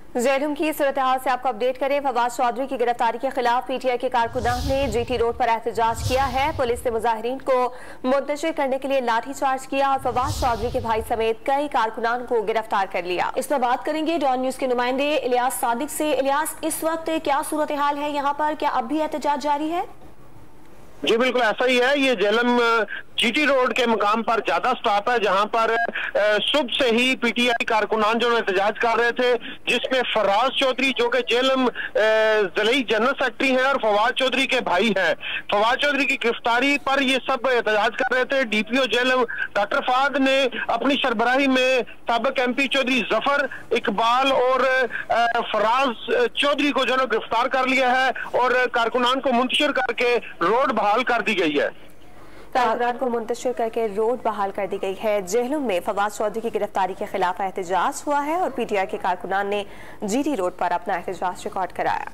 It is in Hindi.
जेलम की सूरत हाल से आपको अपडेट करें। फवाद चौधरी की गिरफ्तारी के खिलाफ पीटीआई के कारकुनान ने जीटी रोड पर एहतजाज किया है। पुलिस ने मुजाहिरीन को मुंतशिर करने के लिए लाठीचार्ज किया और फवाद चौधरी के भाई समेत कई कारकुनान को गिरफ्तार कर लिया। इस पर बात करेंगे डॉन न्यूज के नुमाइंदे इलियास सादिक से। इलियास, इस वक्त क्या सूरत हाल है यहाँ पर? क्या अब भी एहतजाज जारी है? जी बिल्कुल ऐसा ही है। ये जेलम जीटी रोड के मुकाम पर ज्यादा स्टाफ है, जहां पर सुबह से ही पीटीआई कारकुनान जो एहतजाज कर रहे थे, जिसमें फराज चौधरी जो कि जेलम जिले जनरल सेक्रेटरी हैं और फवाद चौधरी के भाई हैं। फवाद चौधरी की गिरफ्तारी पर ये सब एहतजाज कर रहे थे। डीपीओ जेलम डॉक्टर फहद ने अपनी सरबराही में साबिक एमपी चौधरी जफर इकबाल और फराज चौधरी को जो है गिरफ्तार कर लिया है और कारकुनान को मुंतशिर करके रोड बहाल कर दी गई है। कारकुनान को मुंतशिर करके रोड बहाल कर दी गई है। जेहलम में फवाद चौधरी की गिरफ्तारी के खिलाफ एहतजाज हुआ है और पीटीआई के कारकुनान ने जीटी रोड पर अपना एहतजाज रिकॉर्ड कराया।